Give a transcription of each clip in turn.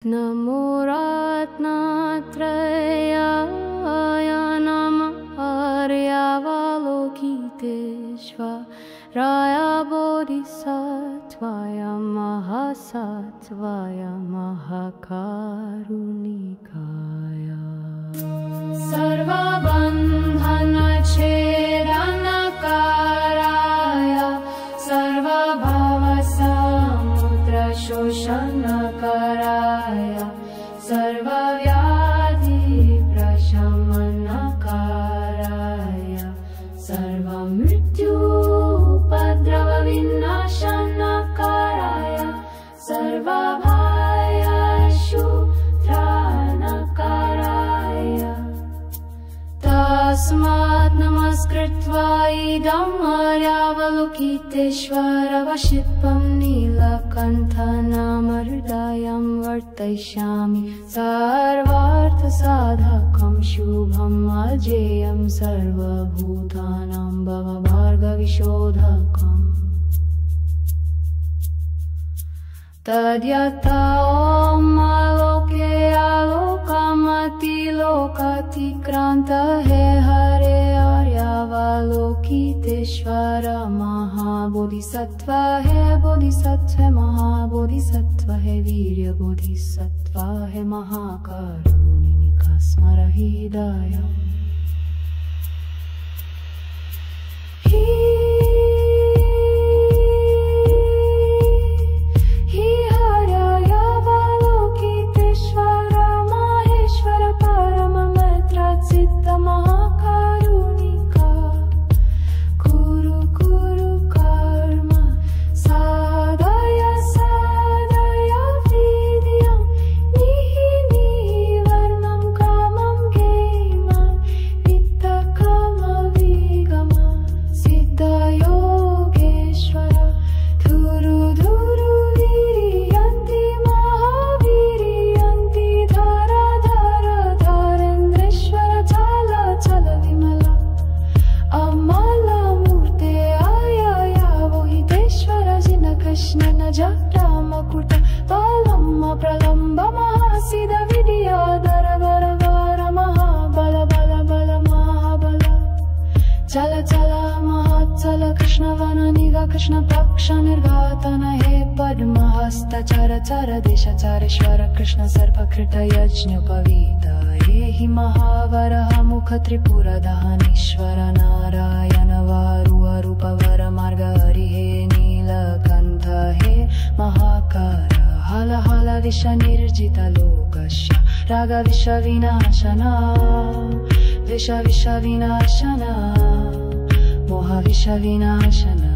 नमो रत्नत्रयाय नमः आर्यावलोकितेश्वराय बोधिसत्त्वाय महासत्त्वाय महाकारुणिकाय सर्वबन्धनच्छेदनकाराय सर्वभवसमुद्रशोषणकाराय सर्वव्याधिप्रशमनकाराय सर्वमृत्युपद्रवविनाशनकाराय सर्वभयशुत्राणकाराय तस्मात् नमस्कृत्वा इदम् आर्यावलोकितेश्वरवशिष्यं नीलकण्ठनामहृदयं वर्तयिष्यामि सर्वार्थसाधकं शुभम् अजेयं सर्वभूतानां भवभार्गविशोधकम् तद्यथा ॐ आलोके आलोकमतिलोकातिक्रान्त हे हरे आर्यावलोकितेश्वर महाबोधिसत्त्व हे बोधिसत्त्व महाबोधिसत्त्व हे वीर्यबोधिसत्त्व हे महाकारुणिका स्मर हृदयम् जटामकुट पालम्म प्रलम्ब महासिद विद्याधर वर वर महाबल बल बल महाबल चल चल महाचल कृष्ण वन निगा कृष्ण पक्ष निर्घातन हे पद्महस्त चर चर देश चारेश्वर कृष्ण सर्पकृत यज्ञोपवीत हे हि महावरः मुख त्रिपुर दहनेश्वर नारायण वारुरूप वर मार्ग हरि हे नीलकण्ठ हे महाकार हल हल विष निर्जित लोकस्य राग विष विनाशना विष विष विनाशना मोह विष विनाशना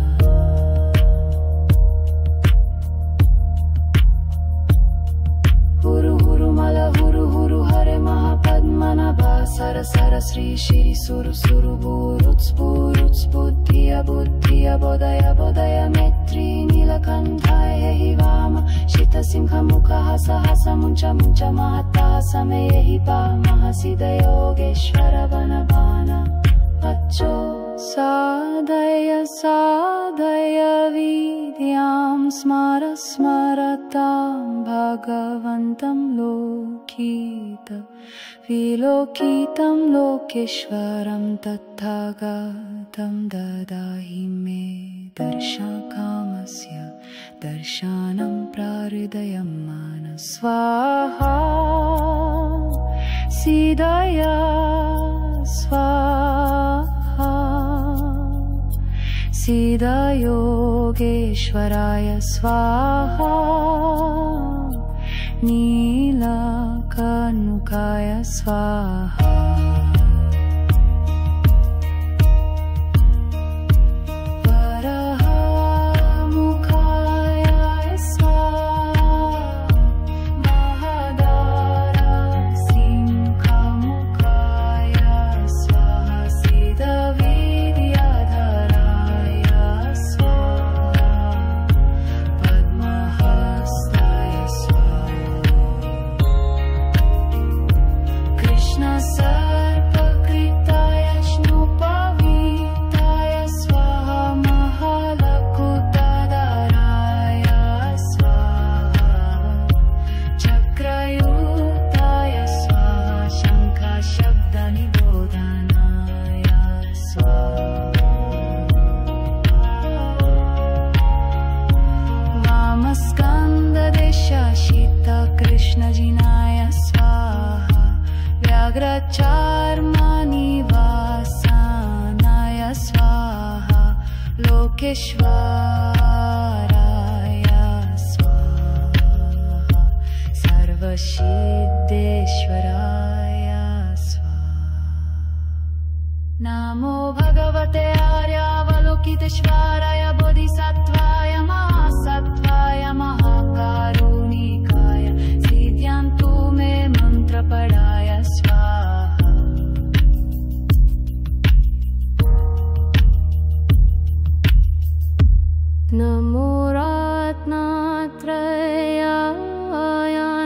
हुरु हुरु मल हुरु हुरु हरे महापद्मनाभा सर सर श्री श्री सुरु सुरु भूरुत्स भूरुत्स बुद्धिय बुद्धिय बोधय बोधय मैत्री नीलकण्ठाय हि वाम शित सिंह मुख हस हस मुञ्च मुञ्च महता समय हि पामः सिद योगेश्वर वन बाण अच्छो साधय साधय विद्यां स्मर स्मरतां भगवन्तं लोकित विलोकितं लोकेश्वरं तथागतं ददाहि मे दर्शनकामस्य दर्शनं प्रहृदयं मनः स्वाहा सिदय स्वाहा सिद योगेश्वराय स्वाहा नीलकण्ठाय स्वाहा Krishna Sar सर्वचार्मनिवासानाय स्वाहा लोकेश्वराय स्वाहा सर्वसिद्धेश्वराय स्वाहा। नमो भगवते आर्यावलोकितेश्वराय बोधिसत्त्वाय महासत्त्वाय महाकारुणिकाय सिद्ध्यन्तु मे मंत्रपराय स्वाहा। नमो रत्नत्रयाय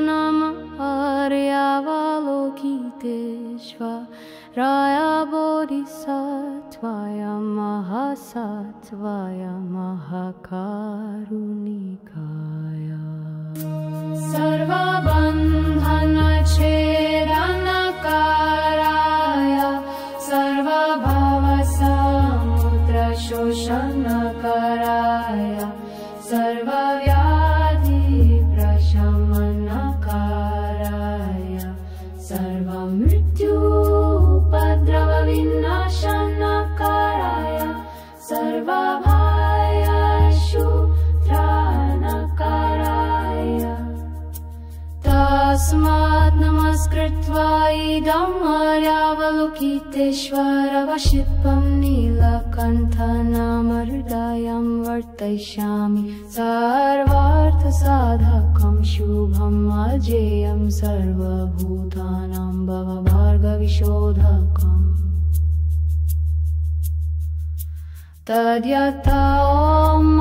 नमः आर्यावलोकितेश्वराय बोधिसत्त्वाय महासत्त्वाय महाकारुणिकाय सर्वबन्धनच्छेदनकाराय सर्वभवसमुद्रशोषणकाराय सर्वव्याधिप्रशमनकाराय सर्वमृत्युपद्रवविनाशनकाराय सर्वभयशुत्राणकाराय तस्मात् नमस्कृत्वा इदम् आर्यावलोकितेश्वरवशित्वं नीलकण्ठनामहृदयं वर्तयिष्यामि सर्वार्थसाधकं शुभम् अजेयं सर्वभूतानां भवभार्गविशोधकम् तद्यथा ॐ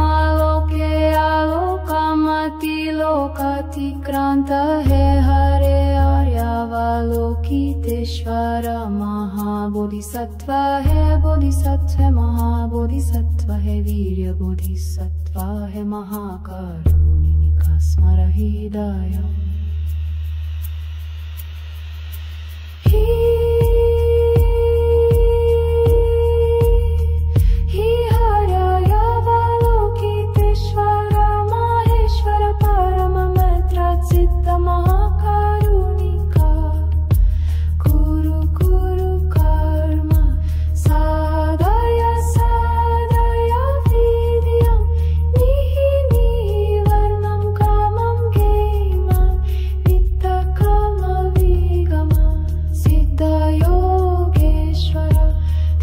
आलोके आलोकमतिलोकातिक्रान्त हे हरे आर्यावलोकितेश्वर महाबोधिसत्त्व हे बोधिसत्त्व महाबोधिसत्त्व हे वीर्यबोधिसत्त्व हे महाकारुणिका स्मर हृदय महाकारुणिका कुरु कुरु कर्म साधय साधय विद्यं निहि निवर्णं कामं गेमं वित्तकामविगम सिद्धयोगेश्वर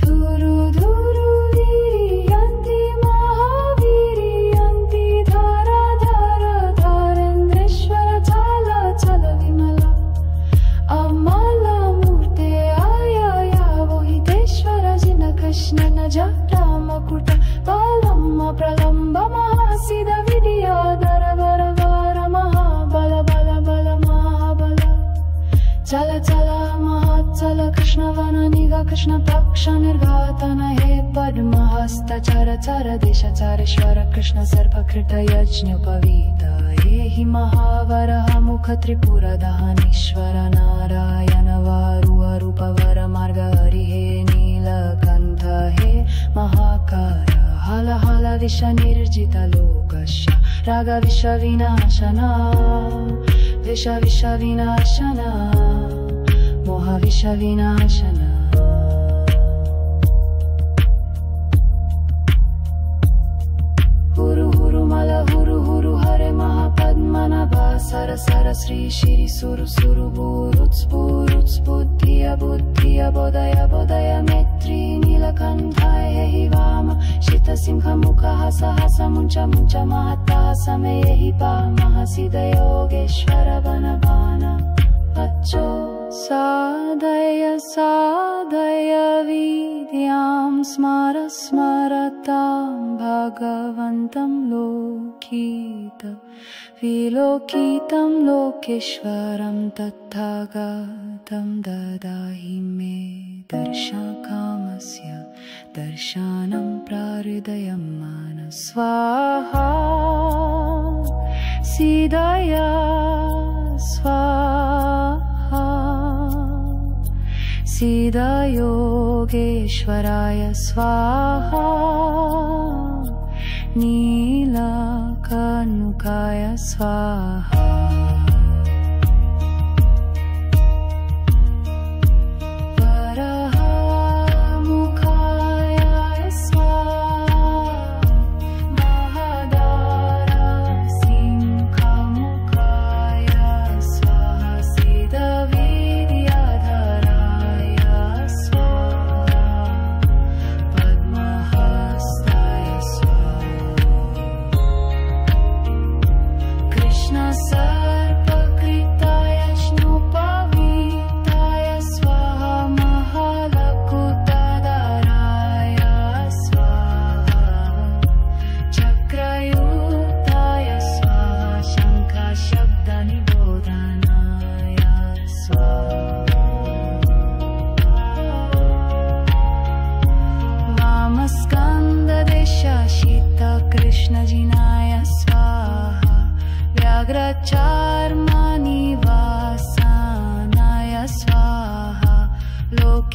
धुरु धुरु वीर्यन्ति महावीर्यन्ति धर धर धरेन्द्रेश्वर चल चल विमला अमलमूर्ते आयावोहितेश्वर जिन कृष्ण न जटामकुट बलम प्रलम्ब महासिद विद्याधर वर वर महाबल बल बल महाबल चल चल महाचल कृष्ण वन निग कृष्ण पक्ष निर्घातन हे पद्महस्त चर चर देश चारेश्वर कृष्ण सर्पकृत यज्ञोपवीत हे हि महावरः मुख त्रिपुर दहनेश्वर नारायण वारुवरूपवर मार्ग हरि हे नीलकण्ठ हे महाकार हल हल विष निर्जित लोकस्य राग विष विनाशना विष विष विनाशना मोह विष विनाशना हुरु हुरु मल हुरु हुरु हरे महापद्मनाभा सर सर श्री श्री सुरु सुरु बुरुत्स बुरुत्स बुद्धिय बुद्धिय बोधय बोधय मैत्री नीलकण्ठाय हि वाम शित सिंह मुख हस हस मुञ्च मुञ्च महता समे हि पामः सिद्ध योगेश्वर वन बाण अच्छो साधय साधय विद्यां स्मर स्मरतां भगवन्तं लोकित विलोकितं लोकेश्वरं तथागतं ददाहि मे दर्शनकामस्य दर्शनं प्रहृदयं मनः स्वाहा सिद्धय स्वाहा सिद्धयोगेश्वराय स्वाहा नीलकण्ठाय स्वाहा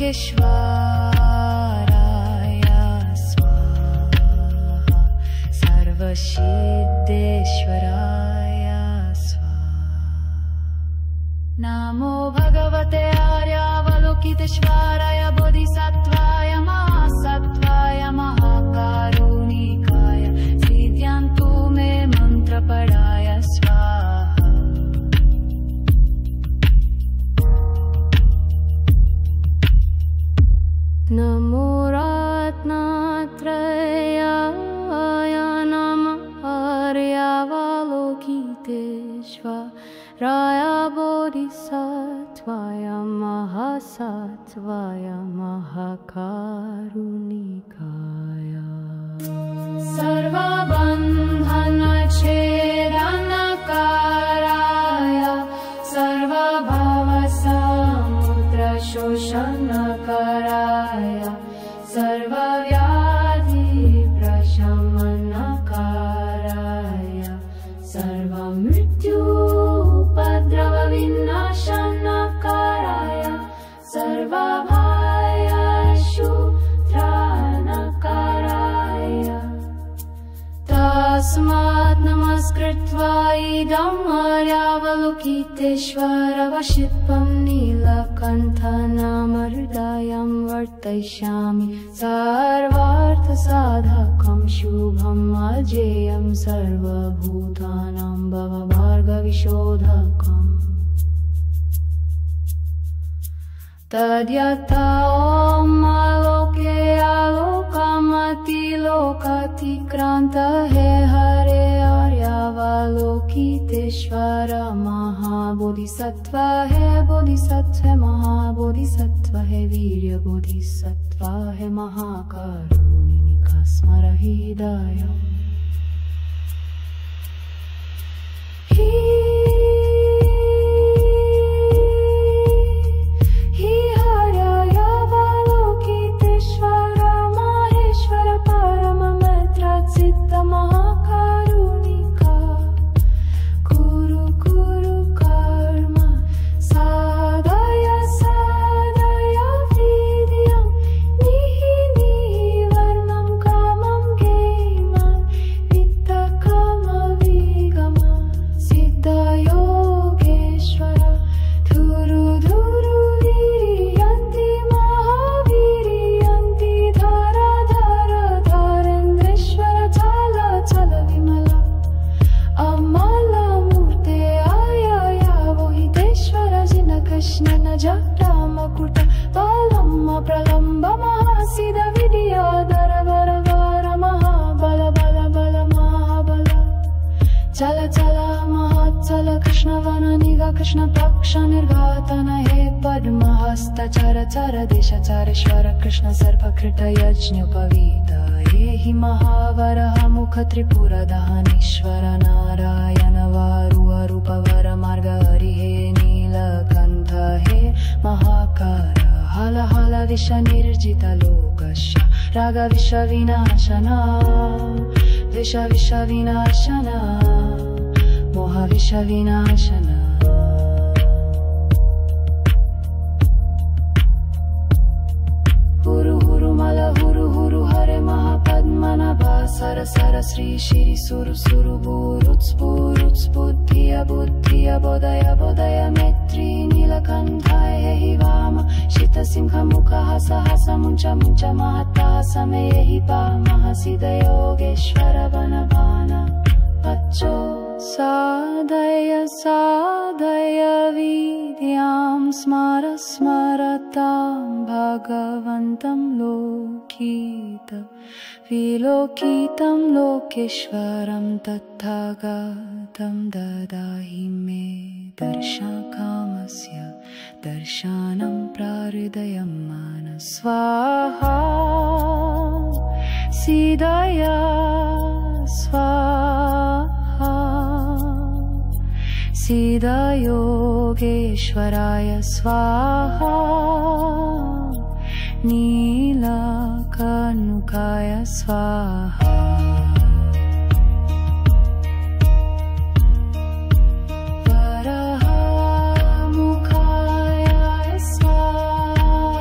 सर्वयोगेश्वराय स्वाहा सर्वसिद्धेश्वराय स्वाहा। नमो भगवते आर्यावलोकितेश्वराय बोधिसत्त्वाय महासत्त्वाय महाकारुणिकाय सिद्ध्यन्तु मे मन्त्रपराय स्वाहा। नमो रत्नत्रयाय नमः आर्यावलोकितेश्वराय बोधिसत्त्वाय महासत्त्वाय महाकारुणिकाय सर्वबन्धनच्छेदनकाराय सर्वभवसमुद्रशोषणकाराय सर्वव्याधिप्रशमनकाराय सर्वमृत्युपद्रवविनाशनकाराय सर्वभयशुत्राणकाराय तस्मात् नमस्कृत्वा इदम् आर्यावलोकितेश्वरवशित्वं नीलकण्ठनामहृदयं वर्तयिष्यामि सर्वार्थसाधकं शुभम् अजेयं सर्वभूतानां भवभार्गविशोधकम् तद्यथा ॐ आलोके आलोकमतिलोकातिक्रान्त हे हरे आर्यावलोकितेश्वर महाबोधिसत्त्व हे बोधिसत्त्व महाबोधिसत्त्व हे वीर्यबोधिसत्त्व हे महाकारुणिका स्मर हृदयम् महाकारुणिका कुरु कुरु कर्म साधय साधय विद्यं निहि निवर्णं कामं गेमं वित्तकामविगम सिद्धयोगेश्वर धुरु धुरु वीर्यन्ति महावीर्यन्ति धर धर धरेन्द्रेश्वर चल चल विमला अमलमूर्ते आययावोहितेश्वर जिन कृष्ण न जटामकुट बलम् प्रलम्ब महासिद विद्याधर वर वर महाबल बल बल महाबल चल चल महाचल कृष्ण वन निगा कृष्ण पक्ष निर्घातन हे पद्महस्त चर चर देश चारेश्वर कृष्ण सर्पकृत यज्ञोपवीत हे हि महावरः मुख त्रिपुरदहनेश्वर नारायण वारुवरूपवर मार्ग हरि हे नीलकण्ठ हे महाकार हल हल विष निर्जित लोकस्य राग विष विनाशना विष विष विनाशना मोह विष विनाशना हुरु हुरु मल हुरु हुरु हरे महापद्मनाभ सर सर श्री श्री सुरु सुरु बुरुत्स बुरुत्स बुद्धिय बुद्धिय बोधय बोधय मैत्री नीलकण्ठाय हि वाम शीत सिंह मुख हस हस मुञ्च मुञ्च महता समय हि पामः सिद्धयोगेश्वर वन भान पच्चो साधय साधय विद्यां स्मर स्मरतां भगवन्तं लोकित विलोकितं लोकेश्वरं तथागतं ददाहि मे दर्शनकामस्य दर्शनं प्रहृदयं मनः स्वाहा सिद्धय स्वाहा सिद्धयोगेश्वराय स्वाहा नीलकण्ठाय स्वाहा वराहमुखाय स्वाहा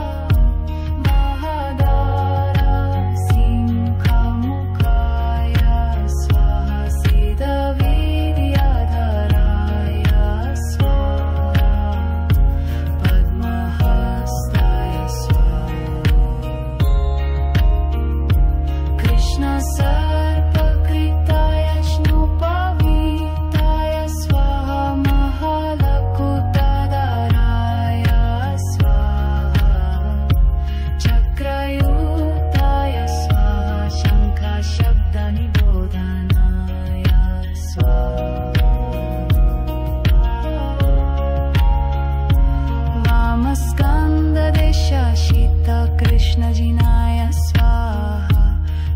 कृष्णजिनाय स्वाहा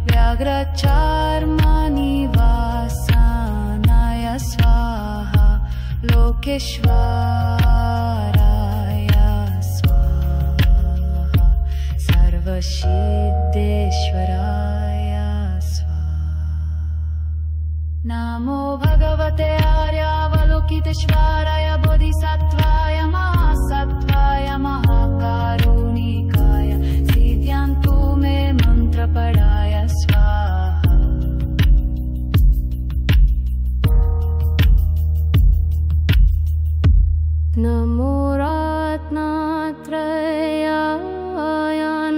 व्याघ्रचार्मनिवासानाय स्वाहा लोकेश्वराय स्वाहा सर्वसिद्धेश्वराय नमो भगवते आर्यावलोकितेश्वराय बोधिसत्त्वाय महासत्त्वाय महाकारुणिकाय सिद्ध्यन्तु मे मन्त्रपराय स्वाहा नमो रत्नत्रयाय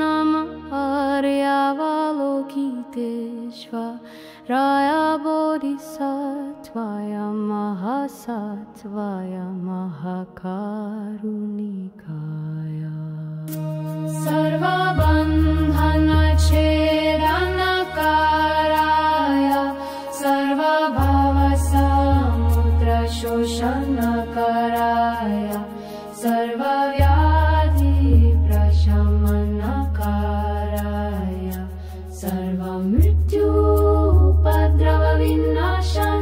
नमः आर्यावलोकितेश्वराय बोधिसत्त्वाय महासत्त्वाय महाकारुणिकाय सर्वबन्धनच्छेदनकाराय सर्वभवसमुद्रशोषणकाराय सर्वव्याधिप्रशमनकाराय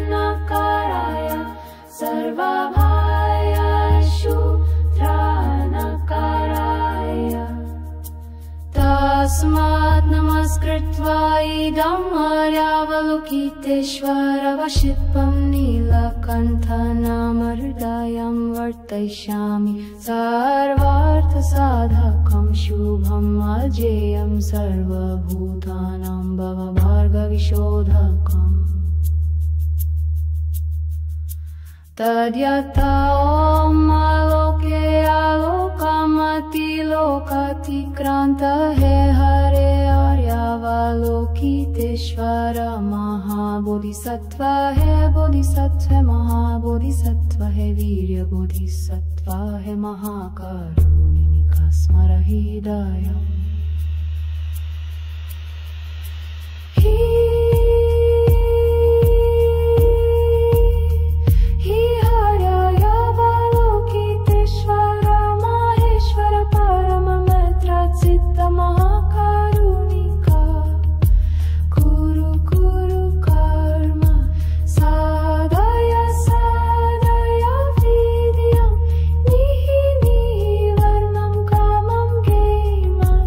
सर्वमृत्युपद्रवविनाशनकाराय सर्वभयशुत्राणकाराय तस्मात् नमस्कृत्वा इदम् आर्यावलोकितेश्वरवशित्वं नीलकण्ठनामहृदयं वर्तयिष्यामि सर्वार्थसाधकं शुभम् अजेयं सर्वभूतानां भवभार्गविशोधकम् तद्यथा ॐ आलोके आलोकमतिलोकातिक्रान्त हे हरे आर्यावलोकितेश्वर महाबोधिसत्त्व हे बोधिसत्त्व महाबोधिसत्त्व हे वीर्यबोधिसत्त्व हे महाकारुणिका स्मर हृदयम् महाकारुणिका कुरु कुरु कर्म साधय साधय विद्यं निहि निवर्णं कामं गेमं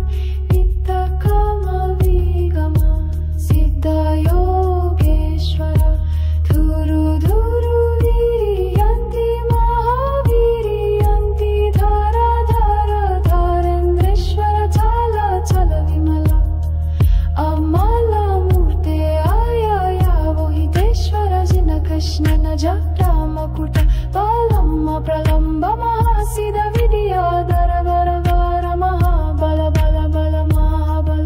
वित्तकामविगम सिद्धयोगेश्वर धुरु धुरु वीर्यन्ति महावीर्यन्ति धर धर धरेन्द्रेश्वर चल चल विमला अमलमूर्ते आयावोहितेश्वर जिन कृष्ण न जटामकुट बलम प्रलम्ब महासिद विद्याधर वर वर महाबल बल बल महाबल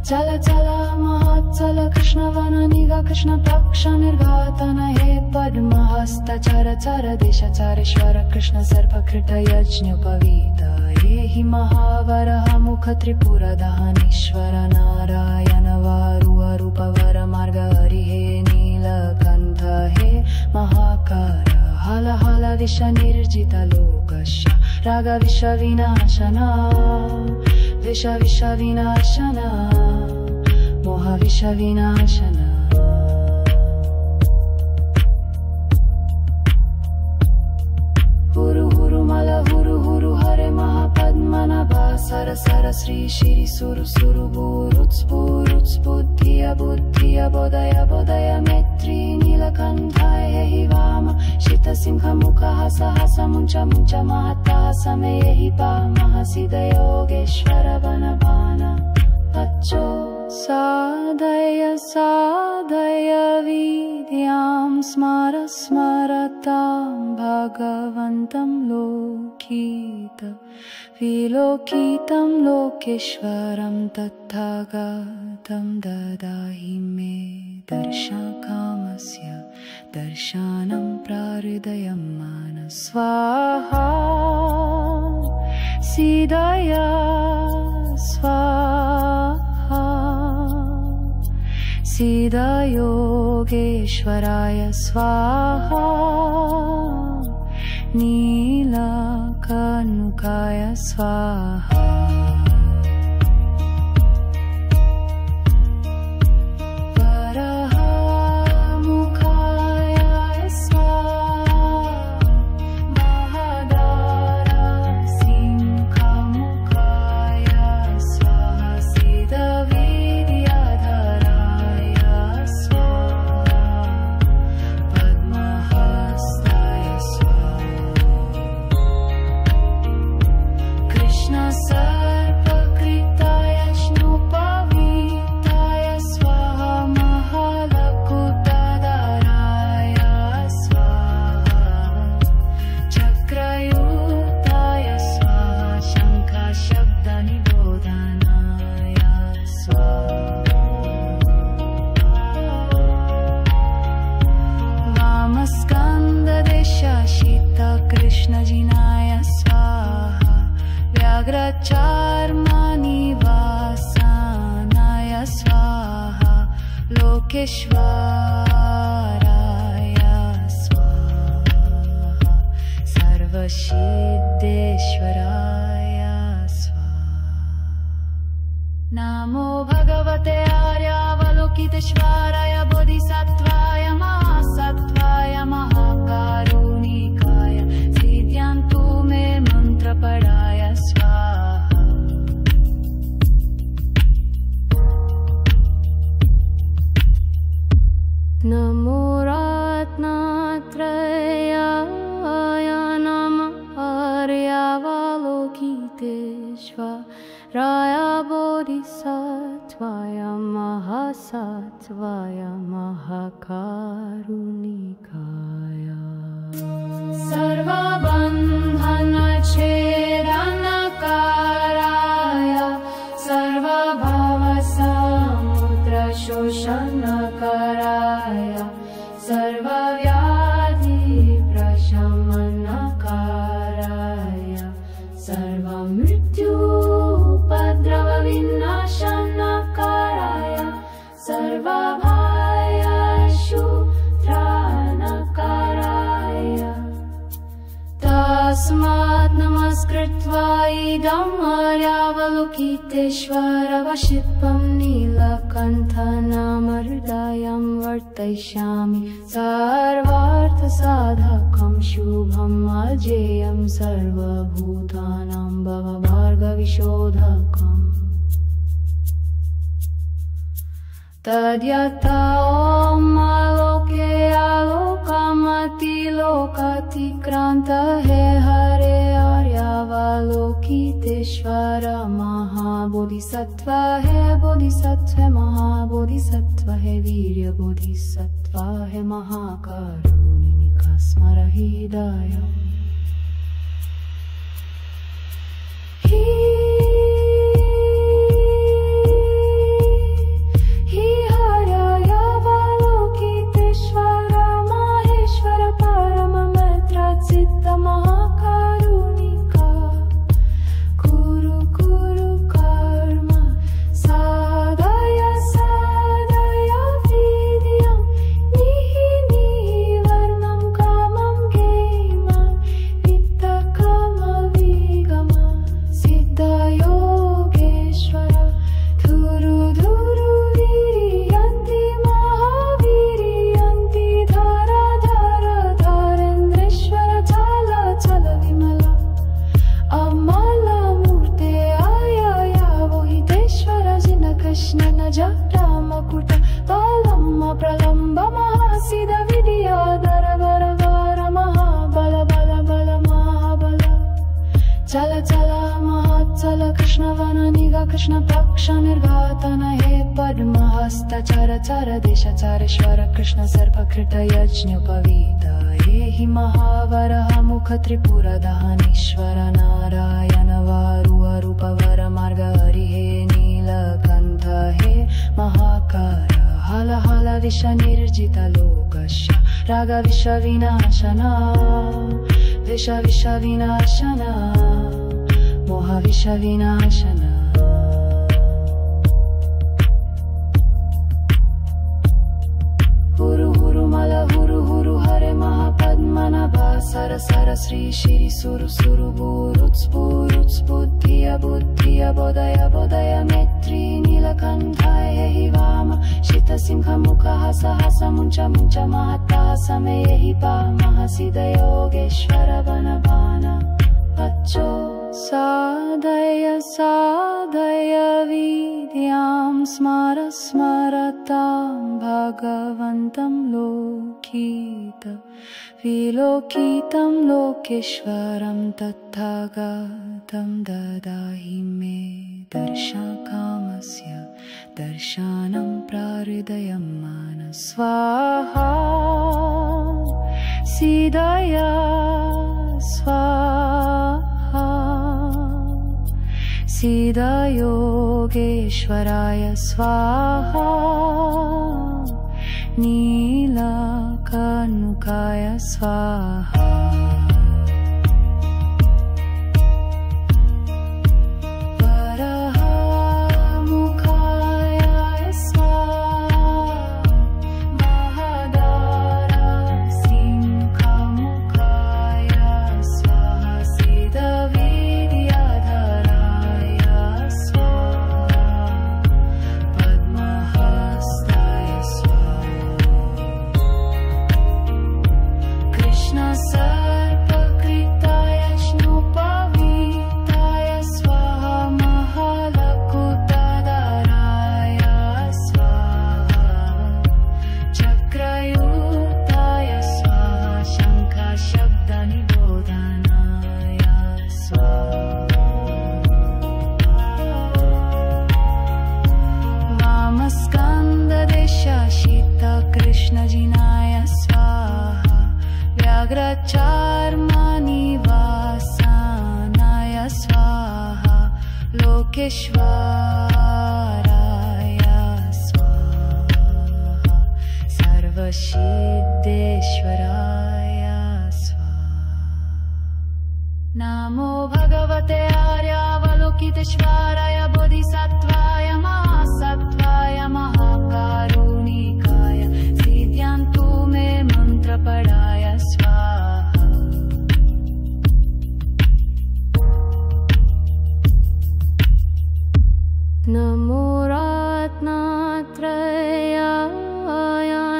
चल चल महाचल कृष्ण वन निगा कृष्ण पक्ष निर्घातन हे पद्महस्त चर चर देश चारेश्वर कृष्ण सर्पकृत यज्ञोपवीत हि महावरः मुख त्रिपुरदहनीश्वर नारायण वारुवरूप वर मार्ग हरि हे नीलकण्ठ हे महाकार हल हल विष निर्जित लोकस्य राग विष विनाशना विष विष विनाशना मोह विष विनाशना हुरु हुरु मल हुरु हुरु हरे महापद्मनाभा सर सर श्री श्री सुरु सुरु बुरुत्स बुरुत्स बुद्धिय बुद्धिय बोधय बोधय मैत्री नीलकण्ठाय हि वाम शित सिंह मुख हस हस मुञ्च मुञ्च महता समय हि पामः सिद्धयोगेश्वर वनबान अच्छो साधय साधय विद्यां स्मर स्मरतां भगवन्तं लोकित विलोकितं लोकेश्वरं तथागतं ददाहि मे दर्शनकामस्य दर्शनं प्रहृदयं मनः स्वाहा सिद्धय स्वाहा सिद्धयोगेश्वराय स्वाहा नीलकण्ठाय स्वाहा चर्मनिवासानाय स्वाहा लोकेश्वराय स्वाहा सर्वसिद्धेश्वराय स्वाहा। नमो भगवते आर्यावलोकितेश्वराय बोधिसत्त्वाय महासत्त्वाय महाकारुणिकाय सिद्ध्यन्तु मे मन्त्रपराय स्वाहा। नमो रत्नत्रयाय नमः आर्यावलोकितेश्वराय बोधिसत्त्वाय महासत्त्वाय महाकारुणिकाय सर्वबन्धनच्छेदनकाराय सर्वभवसमुद्रशोषणकाराय सर्वव्याधिप्रशमनकाराय सर्वमृत्युपद्रवविनाशनकाराय सर्वभयशुत्राणकाराय तस्मात् नमस्कृत्वा इदम् आर्यावलोकितेश्वरवशित्वं नीलकण्ठनामहृदयं वर्तयिष्यामि सर्वार्थसाधकं शुभम् अजेयं सर्वभूतानां भवभार्गविशोधकम् तद्यथा ॐ आलोके आलोकमतिलोकातिक्रान्त हे हरे आर्यावलोकितेश्वर महाबोधिसत्त्व हे बोधिसत्त्व महाबोधिसत्त्व हे वीर्यबोधिसत्त्व हे महाकारुणिका स्मर हृदय महाकारुणिका कुरु कुरु कर्म साधय साधय वीर्यं निहि निवर्णं कामं गेमं वित्तकामविगम सिद्धयोगेश्वर धुरु धुरु वीर्यन्ति महावीर्यन्ति धर धर धरेन्द्रेश्वर चल चल विमला अमल मूर्ते आया वोहितेश्वर जिन कृष्ण न जटामकुट बलम प्रलम्ब महासिद विद्याधर वर वर महाबल बल बल महाबल चल चल महाचल कृष्ण वन निग कृष्ण पक्ष निर्घातन हे पद्महस्त चर चर देश चारेश्वर कृष्ण सर्पकृत यज्ञोपवीत हे हि महावरः मुख त्रिपुर दहनेश्वर नारायण वारुवरूपवर मार्ग हरि हे नीलकण्ठ हे महाकार हल हल विष निर्जित लोकस्य राग विष विनाशना विष विष विनाशना मोह विष विनाशना हुरु हुरु मल हुरु हुरु हरे महापद्मनाभा सर सर श्री श्री सुरु सुरु बुरुत्स बुरुत्स बुद्धिय बुद्धिय बोधय बोधय मैत्री नीलकण्ठाय हि वाम शित सिंह मुख हस हस मुञ्च मुञ्च महता समे हि पामः सिद्धयोगेश्वर वन बाण अच्छो साधय साधय विद्यां स्मर स्मरतां भगवन्तं लोकित विलोकितं लोकेश्वरं तथागतं ददाहि मे दर्शनकामस्य दर्शनं प्रहृदयं मनः स्वाहा सिद्धय स्वाहा सिद्धयोगेश्वराय स्वाहा नीलकण्ठाय स्वाहा सर्वयोगेश्वराय स्वाहा सर्वसिद्धेश्वराय स्वाहा। नमो भगवते आर्यावलोकितेश्वराय बोधिसत्त्वाय महासत्त्वाय महाकारुणिकाय सिद्ध्यन्तु मे मन्त्रपराय स्वाहा। नमो रत्नत्रयाय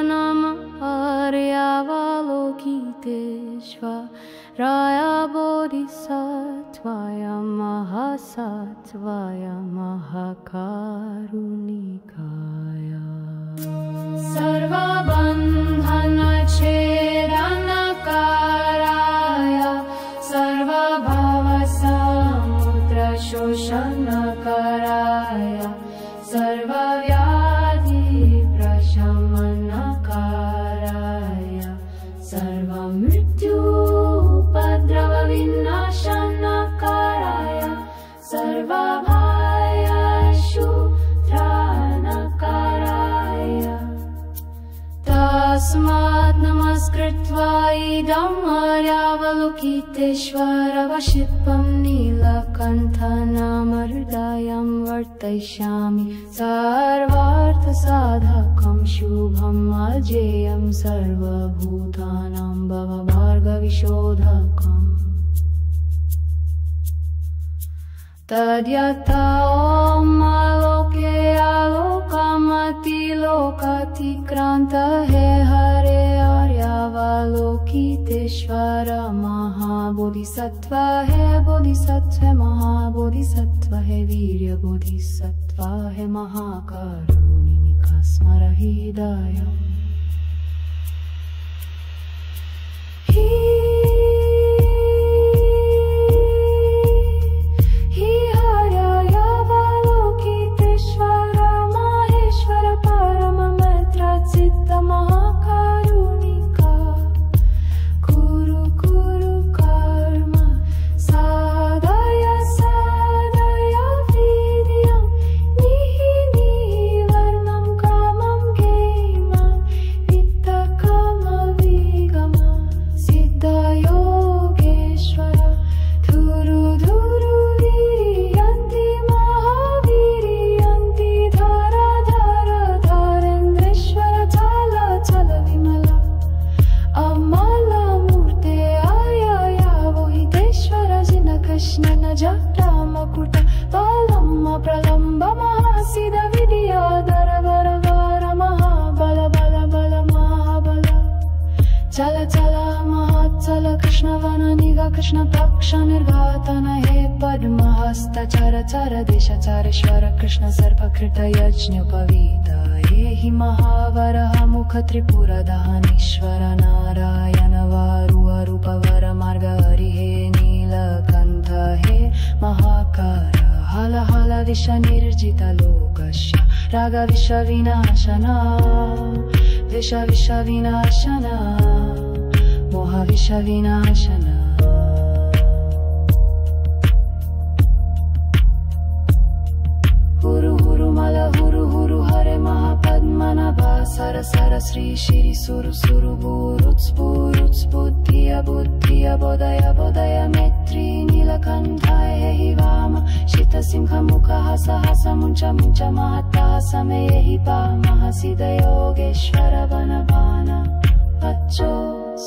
नमः आर्यावलोकितेश्वराय बोधिसत्त्वाय महासत्त्वाय महाकारुणिकाय सर्वबन्धनच्छेदनकाराय सर्वभवसमुद्रशोषणकाराय सर्वव्याधिप्रशमनकाराय सर्वमृत्युपद्रवविनाशनकाराय सर्वभयशूत्राणकाराय तस्मात् नमस्कृत्वा इदम् आर्यावलोकितेश्वरवशित्वं नीलकण्ठनामहृदयं वर्तयिष्यामि सर्वार्थसाधकं शुभम् अजेयं सर्वभूतानां भवभार्गविशोधकम् तद्यथा ॐ आलोके आलोकमतिलोकातिक्रान्त हे हरे आर्यावलोकितेश्वर महाबोधिसत्त्व हे बोधिसत्त्व महाबोधिसत्त्व हे वीर्यबोधिसत्त्व हे महाकारुणिका स्मर हृदयम् महाकारुणिका कुरु कुरु कर्म साधय साधय वीर्यं निहि निवर्णं कामं गेमं वित्तकामविगम सिद्धयोगेश्वर धुरु धुरु वीर्यन्ति महावीर्यन्ति धर धर धरेन्द्रेश्वर चल चल विमला अमला मूर्ते आया वोहितेश्वर जिन कृष्ण न जटा मकुट तलम प्रलम्ब महासिद विद्याधर वर वर महाबल बल बल महाबल चल चल महाचल कृष्ण वन निगा कृष्ण पक्ष निर्घातन हे पद्महस्त चर चर देश चारेश्वर कृष्ण सर्पकृत यज्ञोपवीत हे हि महावरः मुख त्रिपुर दहनेश्वर नारायण वारुवरूपवर मार्ग हरि हे नीलकण्ठ हे महाकार हल हल विष निर्जित लोकस्य राग विष विनाशना द्वेष विष विनाशना मोह विष विनाशना हुरु हुरु मल हुरु हुरु हरे महापद्मनाभा सर सर श्री श्री सुरु सुरु भूरुत्स भूरुत्स बुद्धिय बुद्धिय बोधय बोधय मैत्री नीलकण्ठाय हि वाम शीत सिंह मुख हस हस मुञ्च मुञ्च महता समय हि पामः सिद्धयोगेश्वर वन बाण अच्छो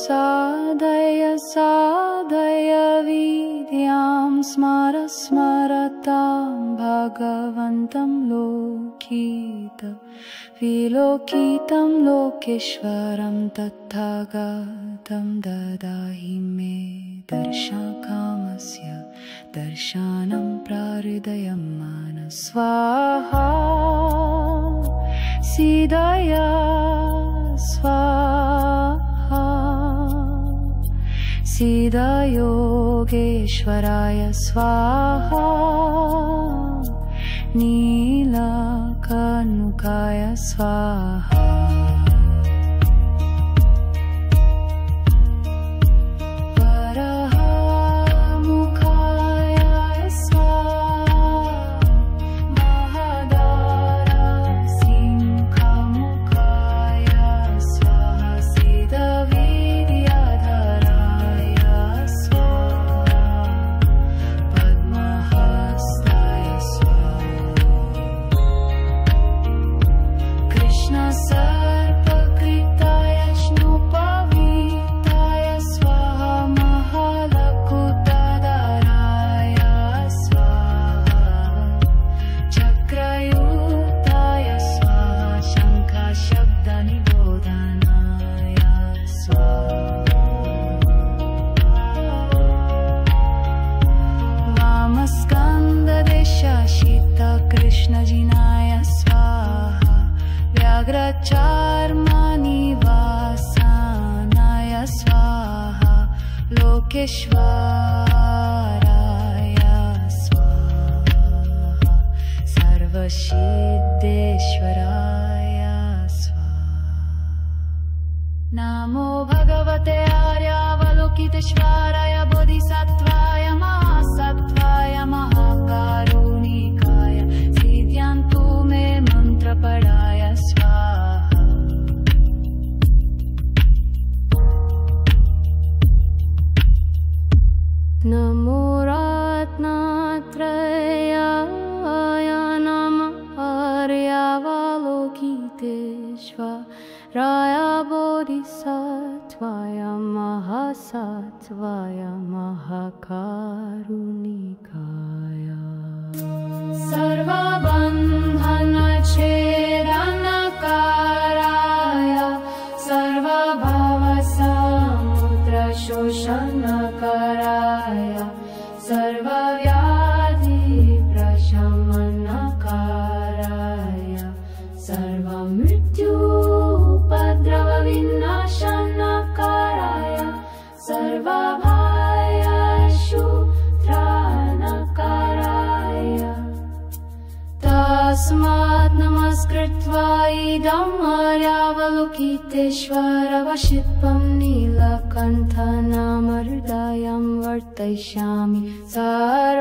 साधय साधय विद्यां स्मर स्मरतां भगवन्तं लोकित विलोकितं लोकेश्वरं तथागतं ददाहि मे दर्शनकामस्य दर्शनं प्रहृदयं मनः स्वाहा सिद्धय स्वाहा सिद्धयोगेश्वराय स्वाहा नीलकण्ठाय स्वाहा वराहमुखाय स्वाहा कृष्णजिनाय स्वाहा व्याघ्रचार्मनिवासानाय स्वाहा लोकेश्वराय स्वाहा सर्वसिद्धेश्वराय नमो भगवते आर्यावलोकितेश्वराय बोधिसत्त्वाय महासत्त्वाय महाकारुणिकाय सिद्ध्यन्तु मे मन्त्रपराय स्वाहा नमो रत्नत्रयाय नमः आर्यावलोकितेश्वराय बोधिसत्त्वाय महासत्त्वाय महाकारुणिकाय सर्वबन्धनच्छेदनकाराय सर्वभवसमुद्रशोषणकाराय सर्वव्याधिप्रशमनकाराय सर्वमृत्युपद्रवविनाशनकाराय सर्वभयशूत्राणकाराय तस्मात् नमस्कृत्वा इदम् आर्यावलोकितेश्वरवशित्वं नीलकण्ठनामहृदयं वर्तयिष्यामि सर्वार्थसाधकं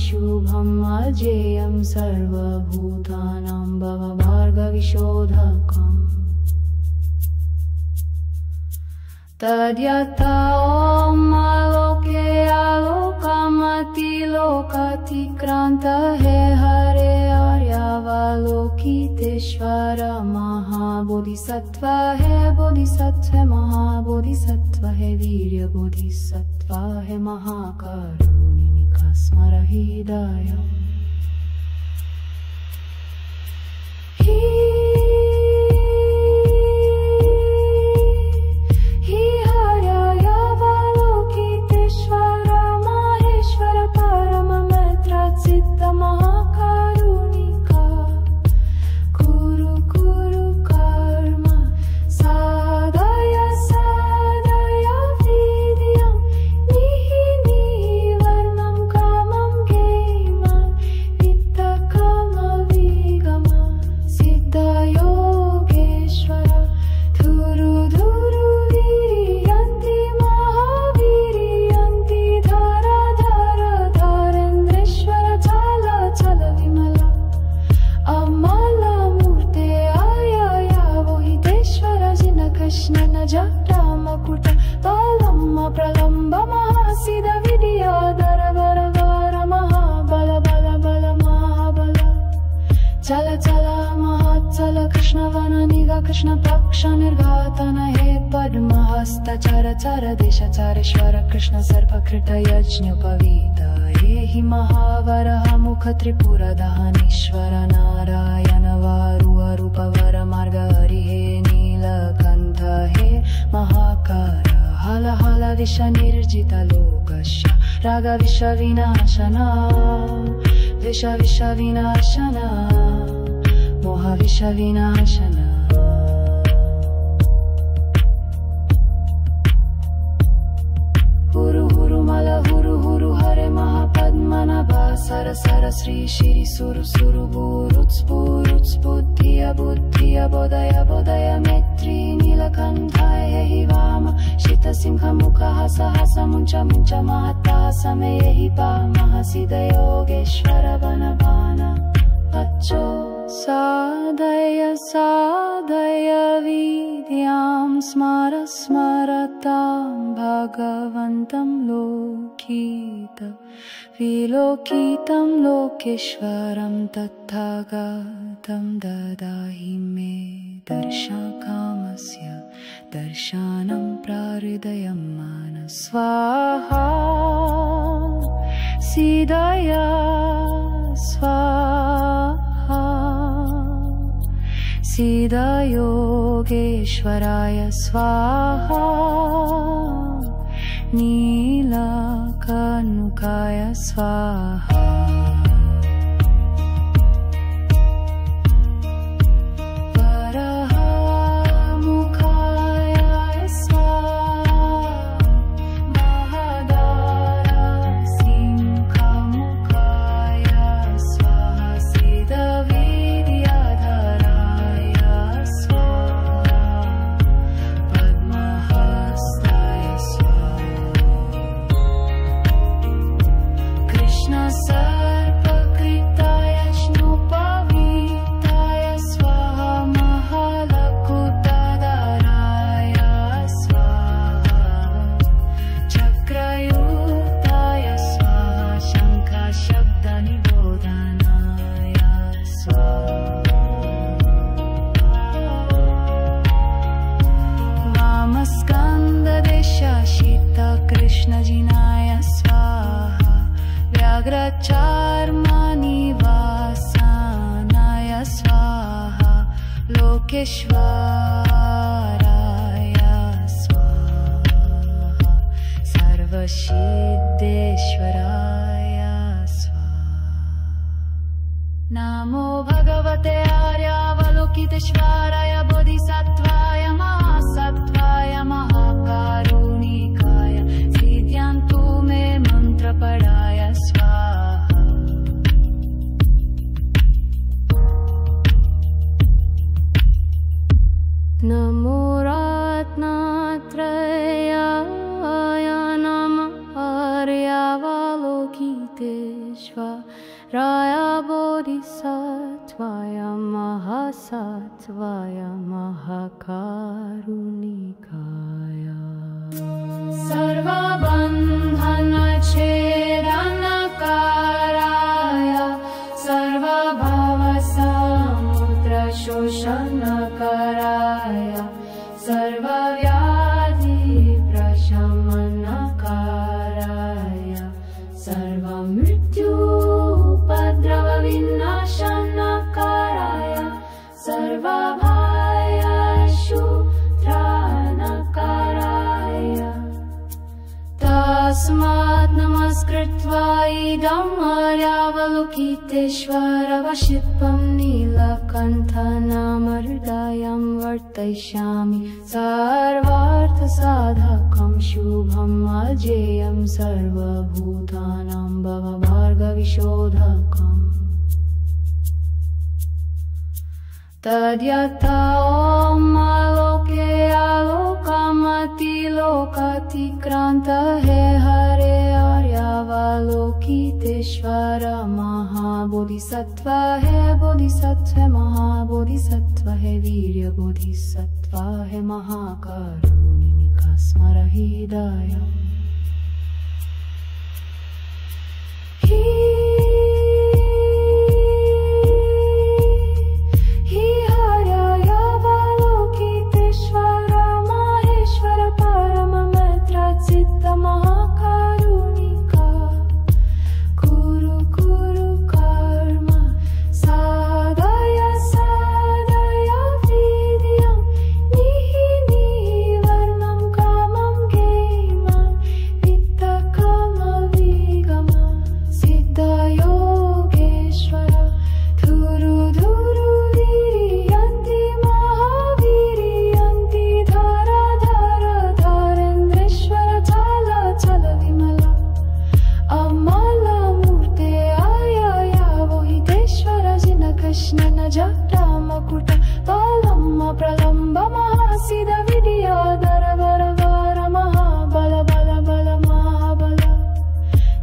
शुभम् अजेयं सर्वभूतानां भवभार्गविशोधकम् तद्यथा ॐ आलोके आलोकमतिलोकातिक्रान्त हे हरे आर्यावलोकितेश्वर महाबोधिसत्त्व हे बोधिसत्त्व महाबोधिसत्त्व हे वीर्यबोधिसत्त्व हे महाकारुणिका स्मर हृदयम् महाकारुणिका कुरु कुरु कर्म साधय साधय विद्यं निहि निवर्णं कामं गेमं वित्तकामविगम सिद्धयोगेश्वर धुरु धुरु वीर्यन्ति महावीर्यन्ति धर धर धरेन्द्रेश्वर चल चल विमला अमलमूर्ते आयावोहितेश्वर जिन कृष्ण न जटामकुट तलम प्रलम्ब महासिद विद्याधर वर वर महाबल बल बल महाबल चल चल महाचल कृष्ण वन निगा कृष्ण पक्ष निर्घातन हे पद्महस्त चर चर देश चारेश्वर कृष्ण सर्पकृत यज्ञोपवीत हे हि महावरः मुख त्रिपुरदहनीश्वर नारायण वारुरूप वर मार्ग हरि हे नीलकण्ठ हे महाकार हल हल विष निर्जित लोकस्य राग विष विनाशना विष विष विनाशना मोह विष विनाशना हुरु हुरु मल हुरु हुरु हरे महापद्मनाभा सर सर श्री श्री सुरु सुरु बुरुत्स बुरुत्स बुद्धिय बुद्धिय बोधय बोधय मैत्री नीलकण्ठाय हि वाम शीत सिंह मुख हस हस मुञ्च मुञ्च महता समय हि पामः सिद्धयोगेश्वर वन बाण अच्छो साधय साधय विद्यां स्मर स्मरतां भगवन्तं लोकित विलोकितं लोकेश्वरं तथागतं ददाहि मे दर्शनकामस्य दर्शनं प्रहृदयं मनः स्वाहा सिद्धय स्वाहा सिद्धयोगेश्वराय स्वाहा नीलकण्ठाय स्वाहा व्याघ्रचर्मनिवासानाय स्वाहा लोकेश्वराय स्वाहा सर्वसिद्धेश्वराय स्वाहा। नमो भगवते आर्यावलोकितेश्वराय बोधिसत्त्वाय महासत्त्वाय महाकारुणिकाय सिद्ध्यन्तु मे मन्त्रपराय स्वाहा। नमो रत्नत्रयाय नमः आर्यावलोकितेश्वराय बोधिसत्त्वाय महासत्त्वाय महाकारुणिकाय सर्वबन्धनच्छेदनकाराय सर्वभवसमुद्रशोषणकाराय सर्वव्याधिप्रशमनकाराय सर्वमृत्युपद्रवविनाशनकाराय सर्वभयशुत्राणकाराय तस्मात् नमस्कृत्वा इदम् आर्यावलोकितेश्वरवशित्वं नीलकण्ठनामहृदयं वर्तयिष्यामि सर्वार्थसाधकं शुभम् अजेयं सर्वभूतानां भवभार्गविशोधकम् तद्यथा ॐ आलोके आलोकमतिलोकातिक्रान्त हे हरे आर्यावलोकितेश्वर महाबोधिसत्त्व हे बोधिसत्त्व महाबोधिसत्त्व हे वीर्यबोधिसत्त्व हे महाकारुणिका स्मर हृदय महाकारुणिका कुरु कुरु कर्म साधय साधय वीर्यं निहि निवर्णं कामं गेमं वित्तकामविगम सिद्धयोगेश्वर धुरु धुरु वीर्यन्ति महावीर्यन्ति धर धर धरेन्द्रेश्वर चल चल विमला अमलमूर्ते आययावोहितेश्वर जिन कृष्ण न जटामकुट प्रलम्ब प्रलम्ब महासिद विद्याधर वर वर महाबल बल बल महाबल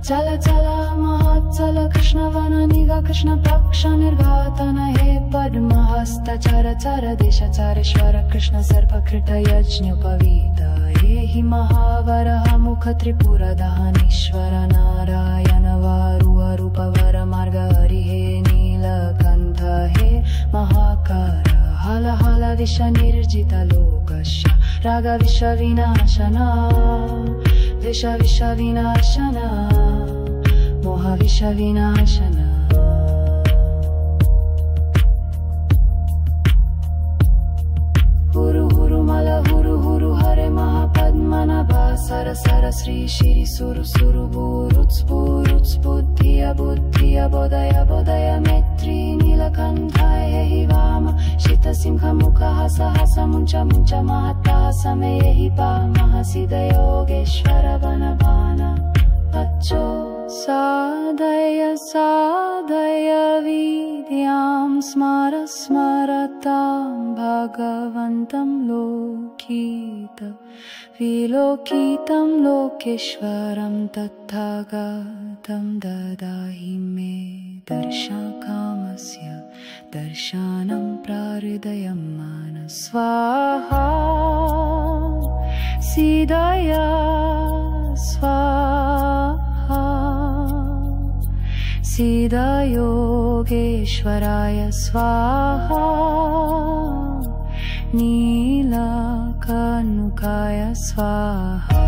चल चल महाचल कृष्ण वन निग कृष्ण पक्ष निर्घातन हे पद्महस्त चर चर देश चारेश्वर कृष्ण सर्पकृत यज्ञोपवीत हे हि महावरः मुख त्रिपुर दहनेश्वर नारायण वारुवरूपवर मार्ग हरि हे नीलकण्ठ हे महाकार हल हल विष निर्जित लोकस्य राग विष विनाशना विष विष विनाशना मोह विष विनाशना हुरु हुरु मल हुरु हुरु हरे महापद्मनाभा सर सर श्री श्री सुरु सुरु भूरुत्स्फुरुत्स् बुद्धिय बुद्धिय बोधय बोधय मैत्री नीलकण्ठाय हि वाम शीतसिंह मुख हस हस मुञ्च मुञ्च महता समे हि पामः सिद्धयोगेश्वर वनवान पच्चो साधय साधय विद्यां स्मर स्मरतां भगवन्तं लोकितं विलोकितं लोकेश्वरं तथागतं ददाहि मे दर्शनकामस्य दर्शनं प्रहृदयं मनः स्वाहा सिद्धय स्वाहा सिद्धयोगेश्वराय स्वाहा नीलकण्ठाय स्वाहा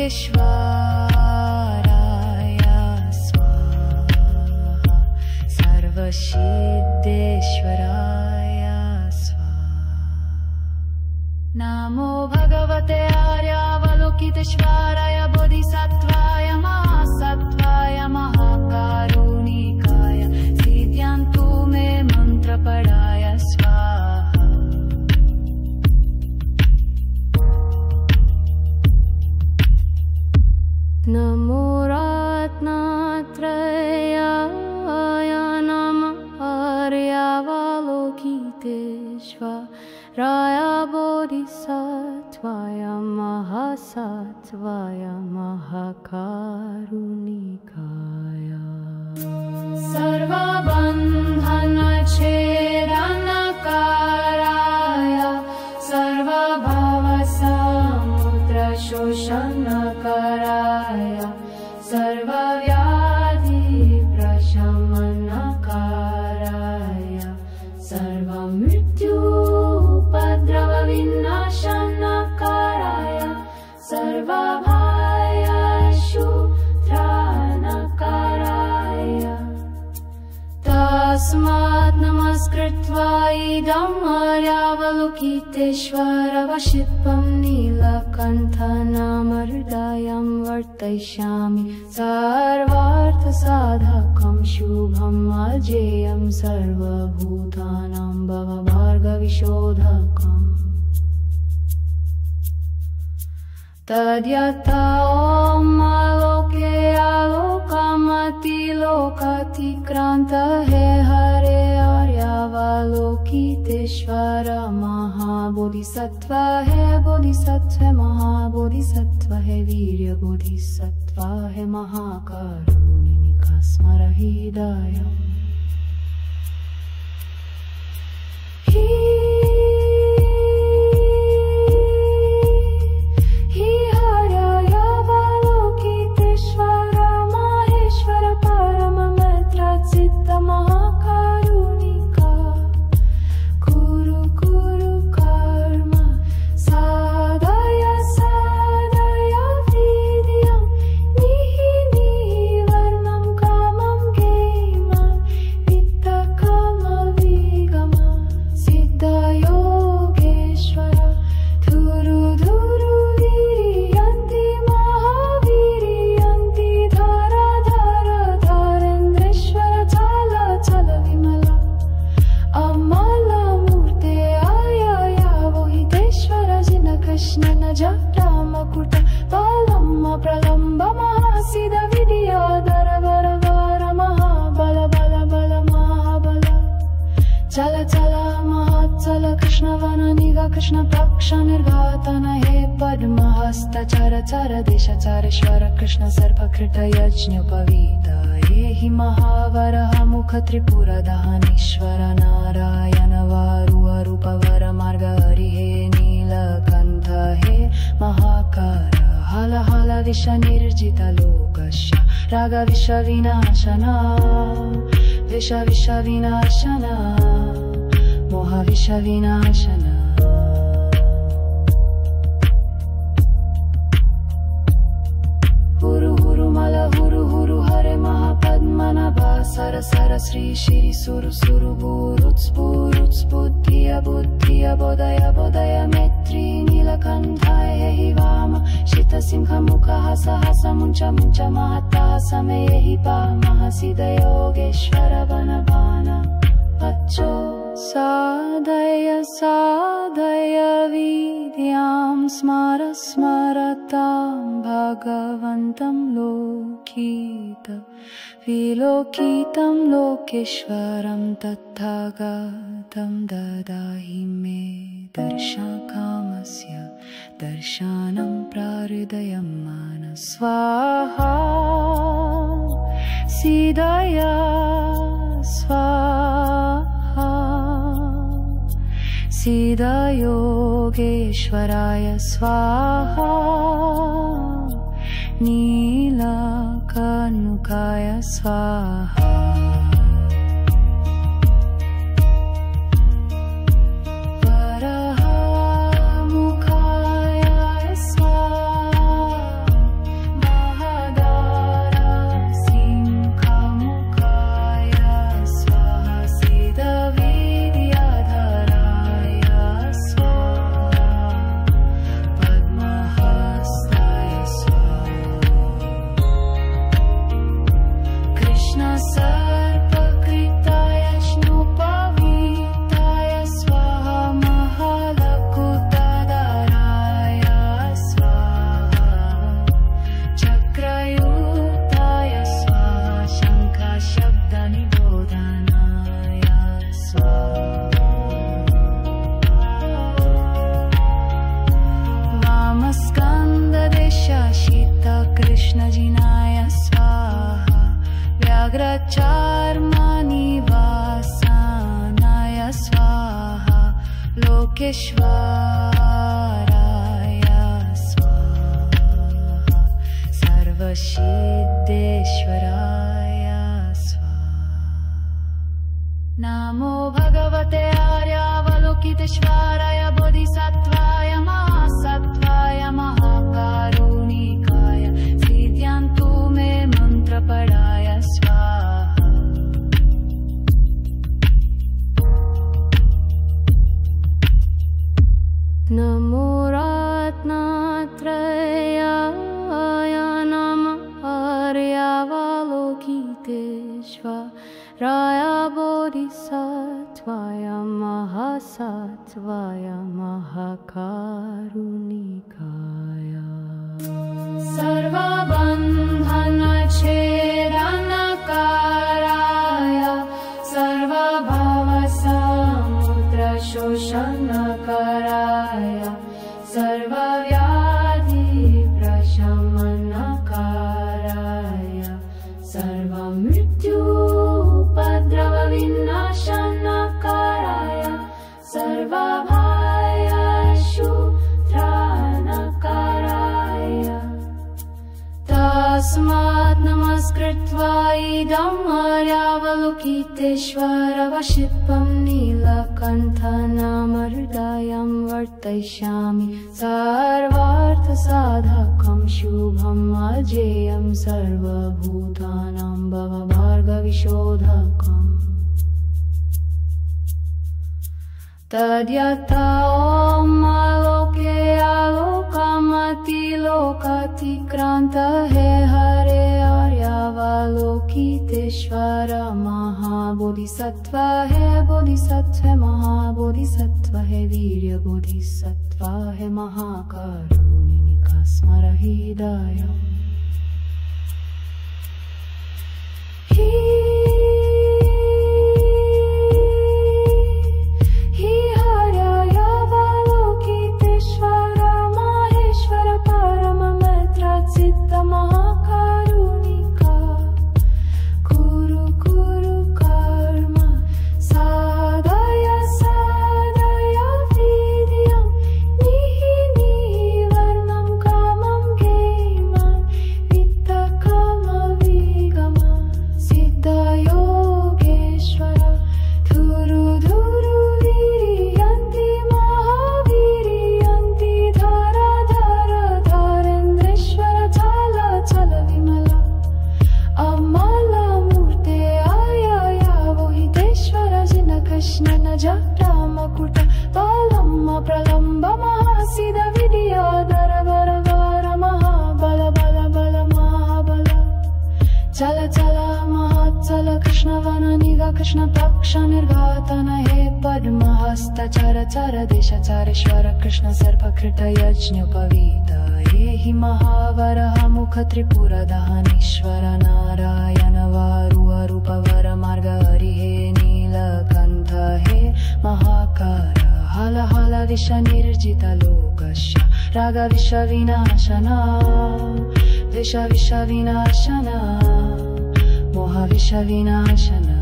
सर्वयोगेश्वराय स्वाहा सर्वसिद्धेश्वराय स्वाहा। नमो भगवते आर्यावलोकितेश्वराय बोधिसत्त्वाय महासत्त्वाय महाकारुणिकाय सिद्ध्यन्तु मे मन्त्रपराय स्वाहा। नमो रत्नत्रयाय नमः आर्यावलोकितेश्वराय बोधिसत्त्वाय महासत्त्वाय महाकारुणिकाय सर्वबन्धनच्छेदनकाराय सर्वभवसमुद्रशोषणकाराय सर्वव्याधिप्रशमनकाराय सर्वमृत्युपद्रवविनाशनकाराय सर्वभयशुत्राणकाराय तस्मात् नमस्कृत्वा इदम् आर्यावलोकितेश्वरवशित्वं नीलकण्ठनामहृदयं वर्तयिष्यामि सर्वार्थसाधकं शुभम् अजेयं सर्वभूतानां भवभार्गविशोधकम् तद्यथा ॐ आलोके आलोकमतिलोकातिक्रान्त हे हरे आर्यावलोकितेश्वर महाबोधिसत्त्व हे बोधिसत्त्व महाबोधिसत्त्व हे वीर्यबोधिसत्त्व हे महाकारुणिका स्मर हृदयम् महाकारुणिका कुरु कुरु कर्म साधय साधय विद्यं निहि निवर्णं कामं गेमं वित्तकामविगम सिद्धयोगेश्वर धुरु धुरु वीर्यन्ति महावीर्यन्ति धर धर धरेन्द्रेश्वर चल चल विमला अमलमूर्ते आयावोहितेश्वर जिन कृष्ण न जटामकुट तलम प्रलम्ब महासिद विद्याधर वर वर महाबल बल बल महाबल चल चल महाचल कृष्ण वन निगा कृष्ण पक्ष निर्घातन हे पद्महस्त चर चर देश चारेश्वर कृष्ण सर्पकृत यज्ञोपवीत हे हि महावरः मुख त्रिपुर दहनेश्वर नारायण वारुवरूपवर मार्ग हरि हे नीलकण्ठ हे महाकार हल हल विष निर्जित लोकस्य राग विष विनाशना विष विष विनाशना मोह विष विनाशना हुरु हुरु मल हुरु हुरु हरे महापद्मनाभा सर सर श्री श्री सुरु सुरु भूरुत्स भूरुत्स बुद्धिय बुद्धिय बोधय बोधय मैत्री नीलकण्ठाय हि वाम शित सिंह मुख हस हस मुञ्च मुञ्च महता समय हि पामः सिद्धयोगेश्वर वन बाण पच्चो साधय साधय विद्यां स्मर स्मरतां भगवन्तं लोकित विलोकितं लोकेश्वरं तथागतं ददाहि मे दर्शनकामस्य दर्शनं प्रहृदयं मनः स्वाहा सिद्धय स्वाहा सिद्धयोगेश्वराय स्वाहा नीलकण्ठाय स्वाहा वराहमुखाय स्वाहा कृष्णजिनाय स्वाहा व्याघ्रचार्मनिवासानाय स्वाहा लोकेश्वराय स्वाहा सर्वसिद्धेश्वराय नमो भगवते आर्यावलोकितेश्वराय बोधिसत्त्वाय महासत्त्वाय महाकारुणिकाय सिद्ध्यन्तु मे मन्त्रपराय स्वाहा नमो रत्नत्रयाय नमः आर्यावलोकितेश्वराय बोधिसत्त्वाय महासत्त्वाय महाकारुणिकाय सर्वबन्धनच्छेदनकाराय सर्वभवसमुद्रशोषणकाराय सर्वव्याधिप्रशमनकाराय सर्वमृत्युपद्रवविनाशनकाराय सर्वभयशूत्राणकाराय तस्मात् नमस्कृत्वा इदम् आर्यावलोकितेश्वरवशित्वं नीलकण्ठनामहृदयं वर्तयिष्यामि सर्वार्थसाधकं शुभम् अजेयं सर्वभूतानां भवभार्गविशोधकम् तद्यथा ॐ आलोके आलोकमतिलोकातिक्रान्त हे हरे आर्यावलोकितेश्वर महाबोधिसत्त्व हे बोधिसत्त्व महाबोधिसत्त्व हे वीर्यबोधिसत्त्व हे महाकारुणिका स्मर हृदयम् महाकारुणिका कुरु कुरु कर्म साधय साधय विद्यं निहि निवर्णं कामं गेमं वित्तकामविगम सिद्धयोगेश्वर धुरु धुरु वीर्यन्ति महावीर्यन्ति धर धर धरेन्द्रेश्वर चल चल विमला अमलमूर्ते आयावोहितेश्वर जिन कृष्ण न जटामकुट तलम्म प्रलम्ब महासिद विद्याधर वर वर महाबल बल बल महाबल चल चल महाचल कृष्ण वन निगा कृष्ण पक्ष निर्घातन हे पद्महस्त चर चर देश चारेश्वर कृष्ण सर्पकृत यज्ञोपवीत हे हि महावरः मुख त्रिपुरदहनीश्वर नारायण वारुवरूप वर मार्ग हरि हे नीलकण्ठ हे महाकार हल हल विष निर्जित लोकस्य राग विष विनाशना विष विष विनाशना मोह विष विनाशना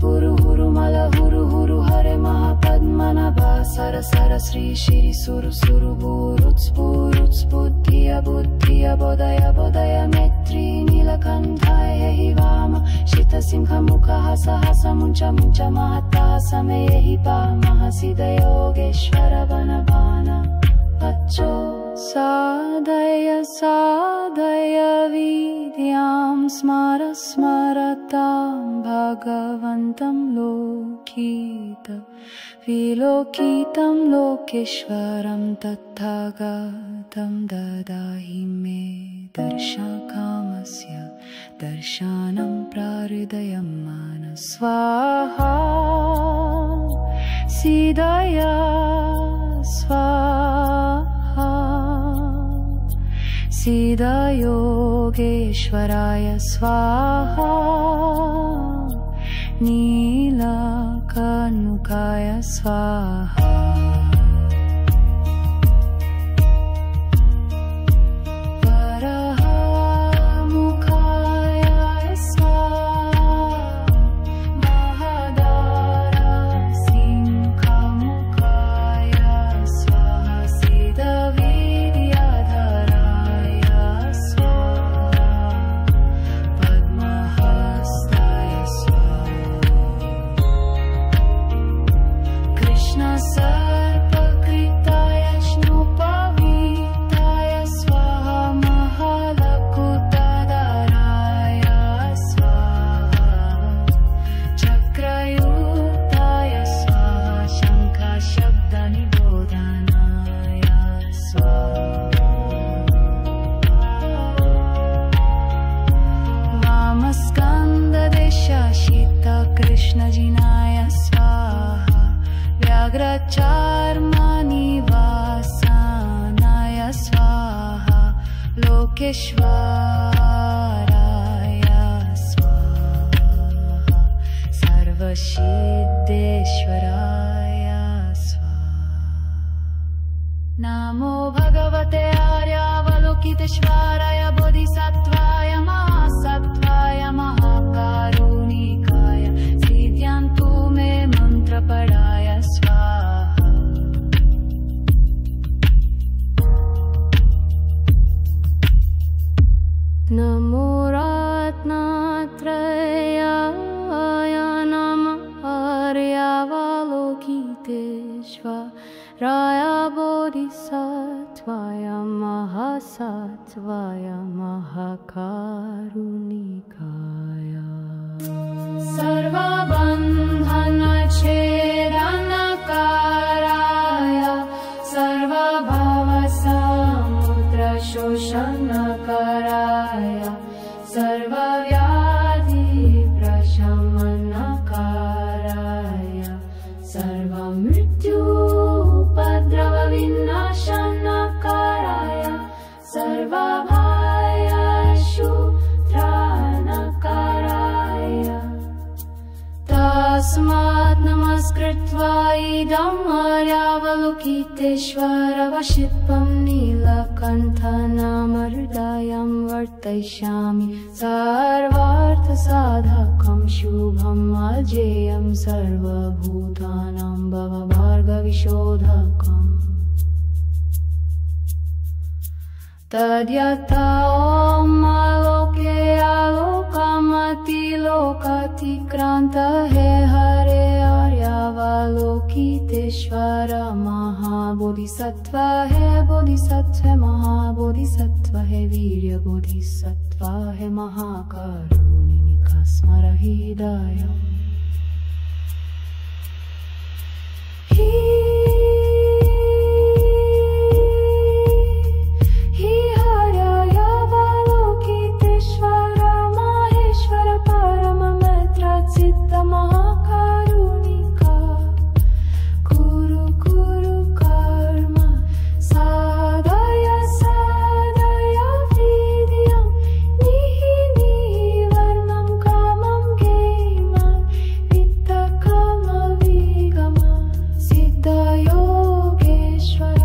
हुरु हुरु मल हुरु हुरु हरे महापद्मनाभा सर सर श्री श्री सुरु सुरु बुरुत्स बुरुत्स बुद्धिय बुद्धिय बोधय बोधय मैत्री नीलकण्ठाय हि वाम शित सिंह मुख हस हस मुञ्च मुञ्च महता समय हि पामः सिद्धयोगेश्वर वन बाण अच्छो साधय साधय विद्यां स्मर स्मरतां भगवन्तं लोकित विलोकितं लोकेश्वरं तथागतं ददाहि मे दर्शनकामस्य दर्शनं प्रहृदयं मनः स्वाहा सिद्धय स्वाहा सिद्धयोगेश्वराय स्वाहा नीलकण्ठाय स्वाहा व्याघ्रचर्मनिवासानाय स्वाहा लोकेश्वराय स्वाहा सर्वसिद्धेश्वराय स्वाहा। नमो भगवते आर्यावलोकितेश्वराय बोधिसत्त्वाय महासत्त्वाय महाकारुणिकाय सिद्ध्यन्तु मे मन्त्रपराय स्वाहा। नमो रत्नत्रयाय नमः आर्यावलोकितेश्वराय बोधिसत्त्वाय महासत्त्वाय महाकारुणिकाय सर्वबन्धनच्छेदनकाराय सर्वभवसमुद्रशोषणकाराय सर्वव्याधिप्रशमनकाराय सर्वमृत्युपद्रवविनाशनकाराय सर्वभयशुत्राणकाराय तस्मात् नमस्कृत्वा इदम् आर्यावलोकितेश्वरवशित्वं नीलकण्ठनामहृदयं वर्तयिष्यामि सर्वार्थसाधकं शुभम् अजेयं सर्वभूतानां भवभार्गविशोधकम् तद्यथा ॐ आलोके आलोकमतिलोकातिक्रान्त हे हरे आर्यावलोकितेश्वर महाबोधिसत्त्व हे बोधिसत्त्व महाबोधिसत्त्व हे वीर्यबोधिसत्त्व हे महाकारुणिका स्मर हृदयम् महाकारुणिका कुरु कुरु कर्म साधय साधय वीर्यं निहि निवर्णं कामं गेमं वित्तकामविगम सिद्धयोगेश्वर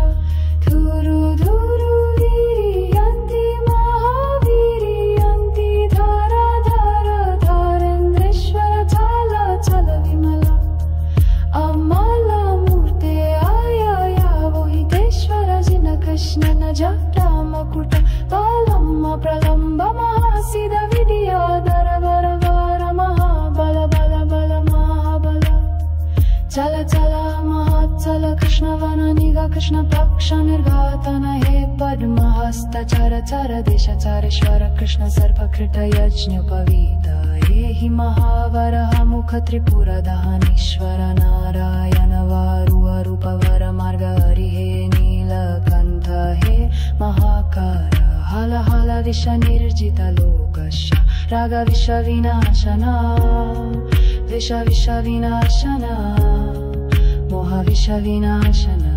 धुरु धुरु वीर्यन्ति महावीर्यन्ति धर धर धरेन्द्रेश्वर चल चल विमला अमलमूर्ते आययावोहितेश्वर जिन कृष्ण न जटामकुट बलम प्रलम्ब महासिद विद्याधर वर वर महाबल बल बल महाबल चल चल महाचल कृष्ण वन निग कृष्ण पक्ष निर्घातन हे पद्महस्त चर चर देश चारेश्वर कृष्ण सर्पकृत यज्ञोपवीत हे हि महावरः मुख त्रिपुर दहनेश्वर नारायण वारुवरूपवर मार्ग हरि हे नीलकण्ठ हे महाकार हल हल विष निर्जित लोकस्य राग विष विनाशना विष विष विनाशना मोह विष विनाशना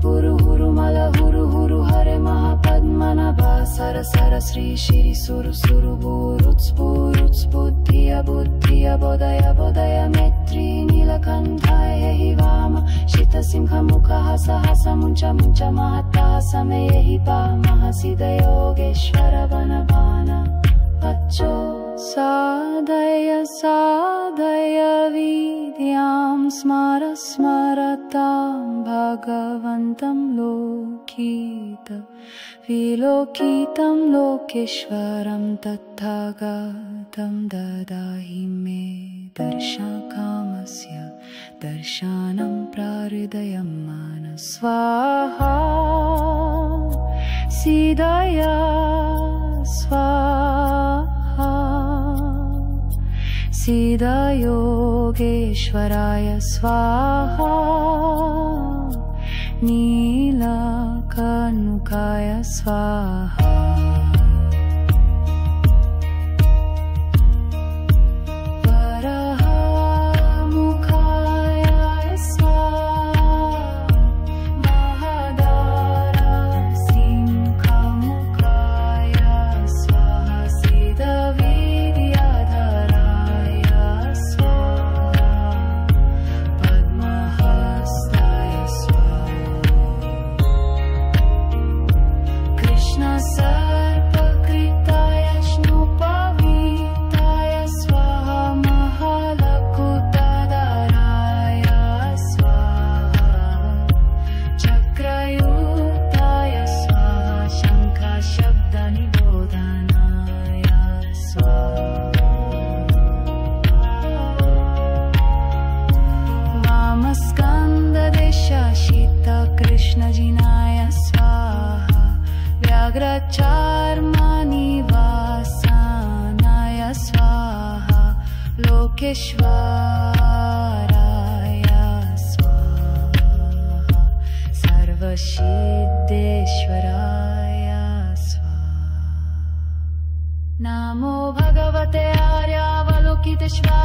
हुरु हुरु मल हुरु हुरु हरे महापद्मनाभा सर सर श्री श्री सुरु सुरु बुरुत्स्फुरुत्स् बुद्धिय बुद्धिय बोधय बोधय मैत्री नीलकण्ठाय हि वाम शीतसिंह मुख हस हस मुञ्च मुञ्च महता समय हि पामः सिद्धयोगेश्वर वनवान अच्छो साधय साधय विद्यां स्मर स्मरतां भगवन्तं लोकित विलोकितं लोकेश्वरं तथागतं ददाहि मे दर्शनकामस्य दर्शनं प्रहृदयं मनः स्वाहा सिद्धय स्वाहा सिद्धयोगेश्वराय स्वाहा नीलकण्ठाय स्वाहा सर्वलोकेश्वराय स्वाहा सर्वसिद्धेश्वराय स्वाहा। नमो भगवते आर्यावलोकितेश्वराय